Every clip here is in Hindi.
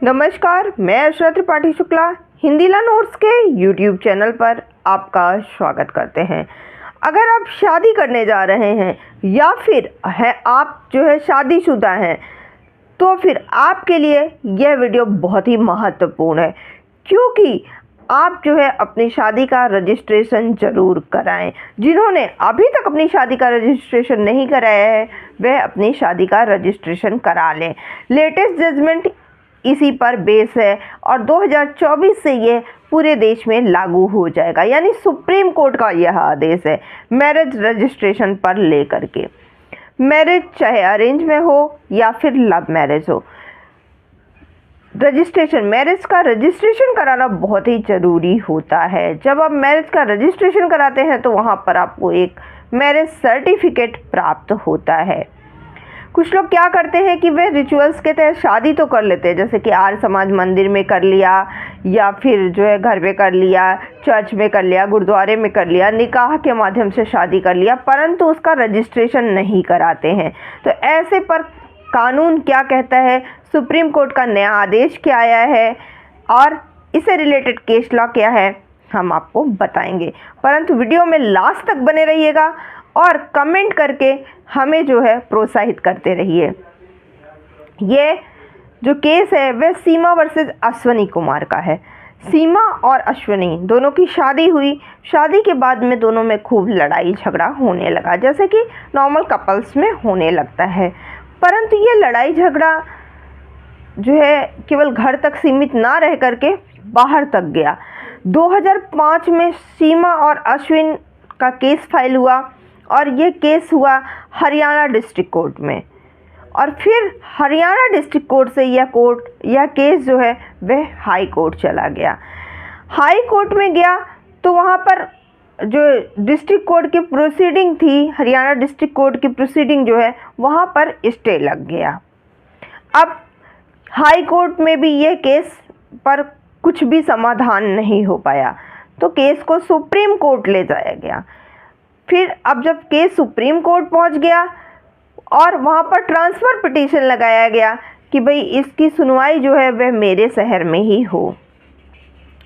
नमस्कार, मैं अर्चना त्रिपाठी शुक्ला हिंदी ला नोट्स के YouTube चैनल पर आपका स्वागत करते हैं। अगर आप शादी करने जा रहे हैं या फिर आप शादीशुदा हैं तो फिर आपके लिए यह वीडियो बहुत ही महत्वपूर्ण है, क्योंकि आप अपनी शादी का रजिस्ट्रेशन ज़रूर कराएं। जिन्होंने अभी तक अपनी शादी का रजिस्ट्रेशन नहीं कराया है वह अपनी शादी का रजिस्ट्रेशन करा लें। लेटेस्ट जजमेंट इसी पर बेस है और 2024 से ये पूरे देश में लागू हो जाएगा, यानी सुप्रीम कोर्ट का यह आदेश है मैरिज रजिस्ट्रेशन पर लेकर के। मैरिज चाहे अरेंज में हो या फिर लव मैरिज हो, मैरिज का रजिस्ट्रेशन कराना बहुत ही ज़रूरी होता है। जब आप मैरिज का रजिस्ट्रेशन कराते हैं तो वहाँ पर आपको एक मैरिज सर्टिफिकेट प्राप्त होता है। कुछ लोग क्या करते हैं कि वे रिचुअल्स के तहत शादी तो कर लेते हैं, जैसे कि आर्य समाज मंदिर में कर लिया या फिर घर पे कर लिया, चर्च में कर लिया, गुरुद्वारे में कर लिया, निकाह के माध्यम से शादी कर लिया, परंतु उसका रजिस्ट्रेशन नहीं कराते हैं। तो ऐसे पर कानून क्या कहता है, सुप्रीम कोर्ट का नया आदेश क्या आया है और इससे रिलेटेड केस लॉ क्या है, हम आपको बताएंगे। परंतु वीडियो में लास्ट तक बने रहिएगा और कमेंट करके हमें प्रोत्साहित करते रहिए। ये जो केस है वह सीमा वर्सेस अश्वनी कुमार का है। सीमा और अश्वनी दोनों की शादी हुई। शादी के बाद में दोनों में खूब लड़ाई झगड़ा होने लगा, जैसे कि नॉर्मल कपल्स में होने लगता है। परंतु ये लड़ाई झगड़ा केवल घर तक सीमित ना रह करके बाहर तक गया। 2005 में सीमा और अश्विन का केस फाइल हुआ और ये केस हुआ हरियाणा डिस्ट्रिक्ट कोर्ट में, और फिर हरियाणा डिस्ट्रिक्ट कोर्ट से यह केस वह हाई कोर्ट चला गया। हाई कोर्ट में गया तो वहाँ पर जो डिस्ट्रिक्ट कोर्ट की प्रोसीडिंग थी, हरियाणा डिस्ट्रिक्ट कोर्ट की प्रोसीडिंग वहाँ पर स्टे लग गया। अब हाई कोर्ट में भी ये केस पर कुछ भी समाधान नहीं हो पाया, तो केस को सुप्रीम कोर्ट ले जाया गया। फिर अब जब केस सुप्रीम कोर्ट पहुंच गया और वहां पर ट्रांसफ़र पिटीशन लगाया गया कि भाई इसकी सुनवाई वह मेरे शहर में ही हो।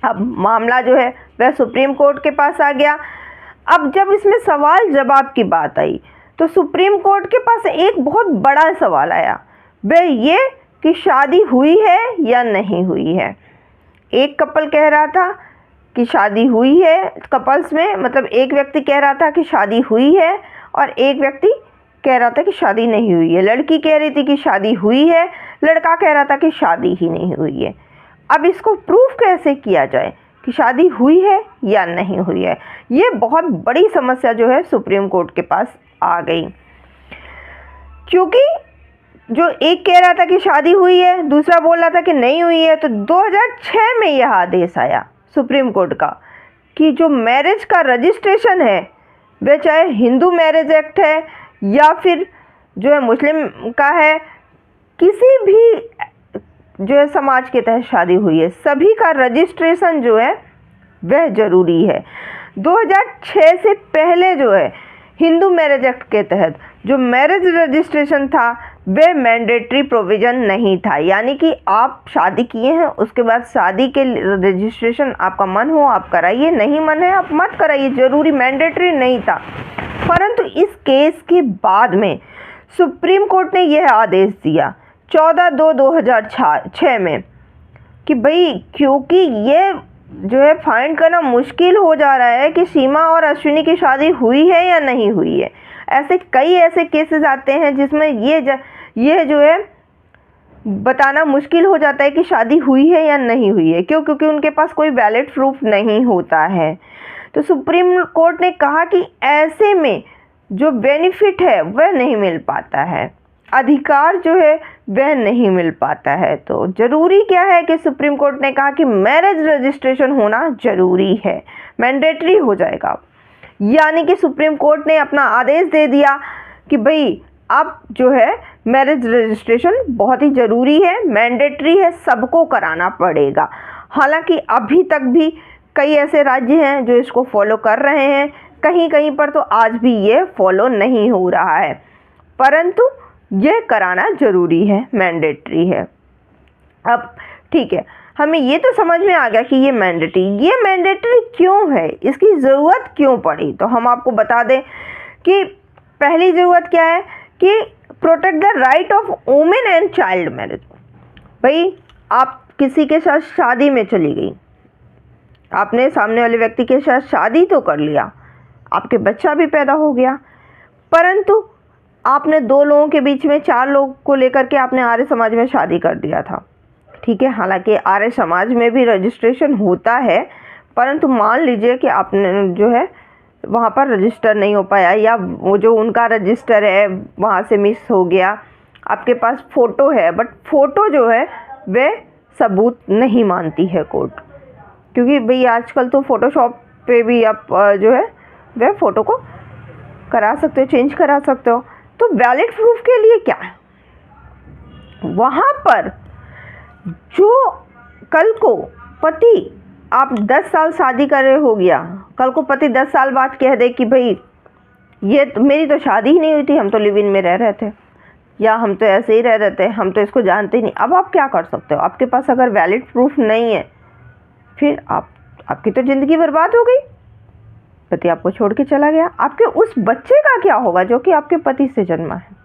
अब मामला वह सुप्रीम कोर्ट के पास आ गया। अब जब इसमें सवाल जवाब की बात आई तो सुप्रीम कोर्ट के पास एक बहुत बड़ा सवाल आया, वह ये कि शादी हुई है या नहीं हुई है। एक कपल कह रहा था कि शादी हुई है, कपल्स में मतलब एक व्यक्ति कह रहा था कि शादी हुई है और एक व्यक्ति कह रहा था कि शादी नहीं हुई है। लड़की कह रही थी कि शादी हुई है, लड़का कह रहा था कि शादी ही नहीं हुई है। अब इसको प्रूफ कैसे किया जाए कि शादी हुई है या नहीं हुई है, ये बहुत बड़ी समस्या सुप्रीम कोर्ट के पास आ गई। क्योंकि जो एक कह रहा था कि शादी हुई है, दूसरा बोल रहा था कि नहीं हुई है, तो 2006 में यह आदेश आया सुप्रीम कोर्ट का कि जो मैरिज का रजिस्ट्रेशन है वह चाहे हिंदू मैरिज एक्ट है या फिर मुस्लिम का है, किसी भी समाज के तहत शादी हुई है, सभी का रजिस्ट्रेशन वह ज़रूरी है। 2006 से पहले हिंदू मैरिज एक्ट के तहत जो मैरिज रजिस्ट्रेशन था वह मैंडेटरी प्रोविज़न नहीं था, यानी कि आप शादी किए हैं उसके बाद शादी के रजिस्ट्रेशन आपका मन हो आप कराइए, नहीं मन है आप मत कराइए, ज़रूरी मैंडेटरी नहीं था। परंतु इस केस के बाद में सुप्रीम कोर्ट ने यह आदेश दिया 14/2/2006 में कि भाई क्योंकि ये फाइंड करना मुश्किल हो जा रहा है कि सीमा और अश्विनी की शादी हुई है या नहीं हुई है। कई ऐसे केसेस आते हैं जिसमें ये बताना मुश्किल हो जाता है कि शादी हुई है या नहीं हुई है, क्योंकि उनके पास कोई वैलिड प्रूफ नहीं होता है। तो सुप्रीम कोर्ट ने कहा कि ऐसे में जो बेनिफिट है वह नहीं मिल पाता है, अधिकार वह नहीं मिल पाता है। तो ज़रूरी क्या है कि सुप्रीम कोर्ट ने कहा कि मैरिज रजिस्ट्रेशन होना ज़रूरी है, मैंडेटरी हो जाएगा। यानी कि सुप्रीम कोर्ट ने अपना आदेश दे दिया कि भाई अब मैरिज रजिस्ट्रेशन बहुत ही ज़रूरी है, मैंडेटरी है, सबको कराना पड़ेगा। हालांकि अभी तक भी कई ऐसे राज्य हैं जो इसको फॉलो कर रहे हैं, कहीं कहीं पर तो आज भी ये फॉलो नहीं हो रहा है, परंतु ये कराना ज़रूरी है, मैंडेटरी है। अब ठीक है, हमें ये तो समझ में आ गया कि ये मैंडेटरी क्यों है, इसकी ज़रूरत क्यों पड़ी। तो हम आपको बता दें कि पहली ज़रूरत क्या है कि protect the right of women and child marriage. भाई आप किसी के साथ शादी में चली गई, आपने सामने वाले व्यक्ति के साथ शादी तो कर लिया, आपके बच्चा भी पैदा हो गया, परंतु आपने 2 लोगों के बीच में 4 लोग को लेकर के आपने आर्य समाज में शादी कर दिया था। ठीक है, हालांकि आर्य समाज में भी रजिस्ट्रेशन होता है, परंतु मान लीजिए कि आपने जो है वहाँ पर रजिस्टर नहीं हो पाया, या वो जो उनका रजिस्टर है वहाँ से मिस हो गया। आपके पास फ़ोटो है, बट फ़ोटो जो है वह सबूत नहीं मानती है कोर्ट, क्योंकि भाई आजकल तो फ़ोटोशॉप पे भी आप जो है वह फ़ोटो को करा सकते हो, चेंज करा सकते हो। तो वैलिड प्रूफ के लिए क्या है, वहाँ पर जो कल को पति, आप 10 साल शादी कर रहे हो गया, कल को पति 10 साल बाद कह दे कि भाई ये तो मेरी तो शादी ही नहीं हुई थी, हम तो लिव इन में रह रहे थे, या हम तो ऐसे ही रह रहे थे, हम तो इसको जानते ही नहीं। अब आप क्या कर सकते हो, आपके पास अगर वैलिड प्रूफ नहीं है, फिर आपकी तो ज़िंदगी बर्बाद हो गई, पति आपको छोड़ के चला गया। आपके उस बच्चे का क्या होगा जो कि आपके पति से जन्मा है।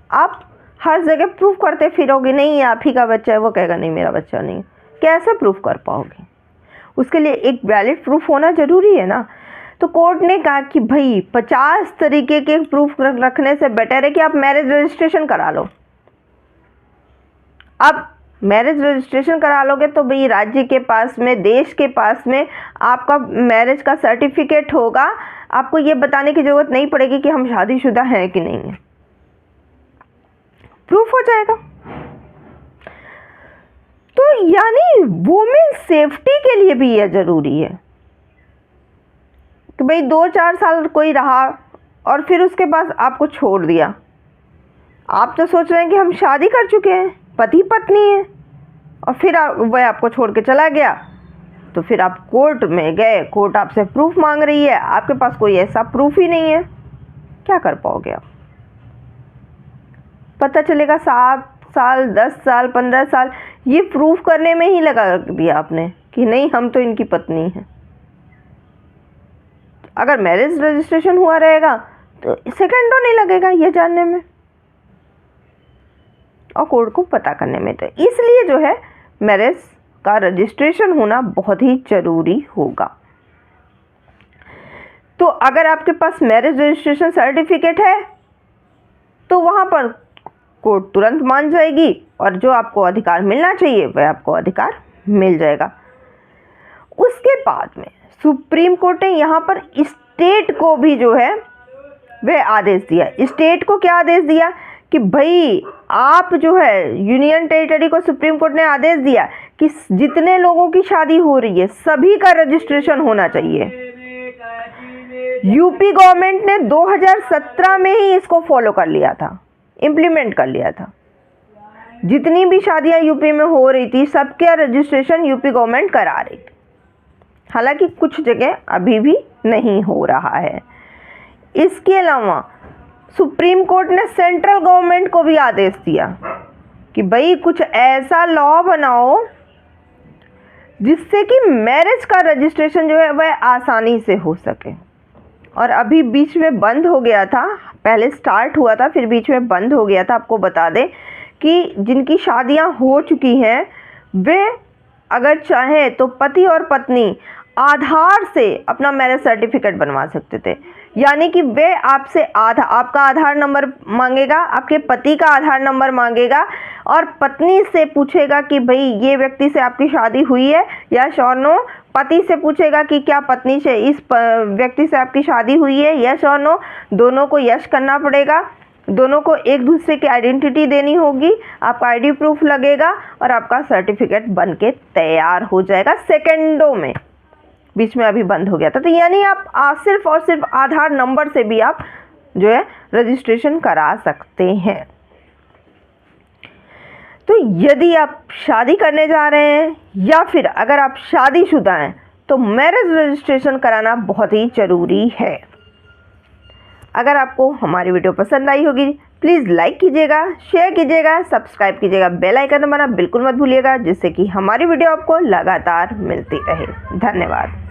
आप हर जगह प्रूफ करते फिरोगे, नहीं आप ही का बच्चा है, वो कहेगा नहीं मेरा बच्चा नहीं, कैसे प्रूफ कर पाओगे। उसके लिए एक वैलिड प्रूफ होना ज़रूरी है ना। तो कोर्ट ने कहा कि भाई 50 तरीके के प्रूफ रखने से बेटर है कि आप मैरिज रजिस्ट्रेशन करा लो। आप मैरिज रजिस्ट्रेशन करा लोगे तो भाई राज्य के पास में, देश के पास में आपका मैरिज का सर्टिफिकेट होगा, आपको ये बताने की ज़रूरत नहीं पड़ेगी कि हम शादीशुदा हैं कि नहीं है, प्रूफ हो जाएगा। तो यानी वुमेन सेफ्टी के लिए भी यह ज़रूरी है कि भाई 2-4 साल कोई रहा और फिर उसके बाद आपको छोड़ दिया। आप तो सोच रहे हैं कि हम शादी कर चुके हैं, पति पत्नी है, और फिर वह आपको छोड़ के चला गया, तो फिर आप कोर्ट में गए, कोर्ट आपसे प्रूफ मांग रही है, आपके पास कोई ऐसा प्रूफ ही नहीं है, क्या कर पाओगे आप। पता चलेगा 7 साल, 10 साल, 15 साल ये प्रूफ करने में ही लगा दिया आपने कि नहीं हम तो इनकी पत्नी हैं। अगर मैरिज रजिस्ट्रेशन हुआ रहेगा तो सेकंडों नहीं लगेगा ये जानने में और कोर्ट को पता करने में। तो इसलिए जो है मैरिज का रजिस्ट्रेशन होना बहुत ही ज़रूरी होगा। तो अगर आपके पास मैरिज रजिस्ट्रेशन सर्टिफिकेट है तो वहाँ पर कोर्ट तुरंत मान जाएगी और जो आपको अधिकार मिलना चाहिए वह आपको अधिकार मिल जाएगा। उसके बाद में सुप्रीम कोर्ट ने यहाँ पर स्टेट को भी जो है वह आदेश दिया। स्टेट को क्या आदेश दिया कि भाई आप जो है यूनियन टेरिटरी को सुप्रीम कोर्ट ने आदेश दिया कि जितने लोगों की शादी हो रही है सभी का रजिस्ट्रेशन होना चाहिए। यूपी गवर्नमेंट ने 2017 में ही इसको फॉलो कर लिया था, इम्प्लीमेंट कर लिया था। जितनी भी शादियां यूपी में हो रही थी सबके रजिस्ट्रेशन यूपी गवर्नमेंट करा रही थी। हालांकि कुछ जगह अभी भी नहीं हो रहा है। इसके अलावा सुप्रीम कोर्ट ने सेंट्रल गवर्नमेंट को भी आदेश दिया कि भाई कुछ ऐसा लॉ बनाओ जिससे कि मैरिज का रजिस्ट्रेशन जो है वह आसानी से हो सके। और अभी बीच में बंद हो गया था, पहले स्टार्ट हुआ था फिर बीच में बंद हो गया था। आपको बता दें कि जिनकी शादियां हो चुकी हैं वे अगर चाहें तो पति और पत्नी आधार से अपना मैरिज सर्टिफिकेट बनवा सकते थे। यानी कि वे आपसे आपका आधार नंबर मांगेगा, आपके पति का आधार नंबर मांगेगा और पत्नी से पूछेगा कि भाई ये व्यक्ति से आपकी शादी हुई है यस और नो। पति से पूछेगा कि क्या पत्नी से इस व्यक्ति से आपकी शादी हुई है यस और नो। दोनों को यस करना पड़ेगा, दोनों को एक दूसरे की आइडेंटिटी देनी होगी, आपका आईडी प्रूफ लगेगा और आपका सर्टिफिकेट बनके तैयार हो जाएगा सेकेंडों में। बीच में अभी बंद हो गया था। तो यानी आप सिर्फ और सिर्फ आधार नंबर से भी आप जो है रजिस्ट्रेशन करा सकते हैं। तो यदि आप शादी करने जा रहे हैं या फिर अगर आप शादीशुदा हैं तो मैरिज रजिस्ट्रेशन कराना बहुत ही ज़रूरी है। अगर आपको हमारी वीडियो पसंद आई होगी प्लीज़ लाइक कीजिएगा, शेयर कीजिएगा, सब्सक्राइब कीजिएगा, बेल आइकन दबाना बिल्कुल मत भूलिएगा, जिससे कि हमारी वीडियो आपको लगातार मिलती रहे। धन्यवाद।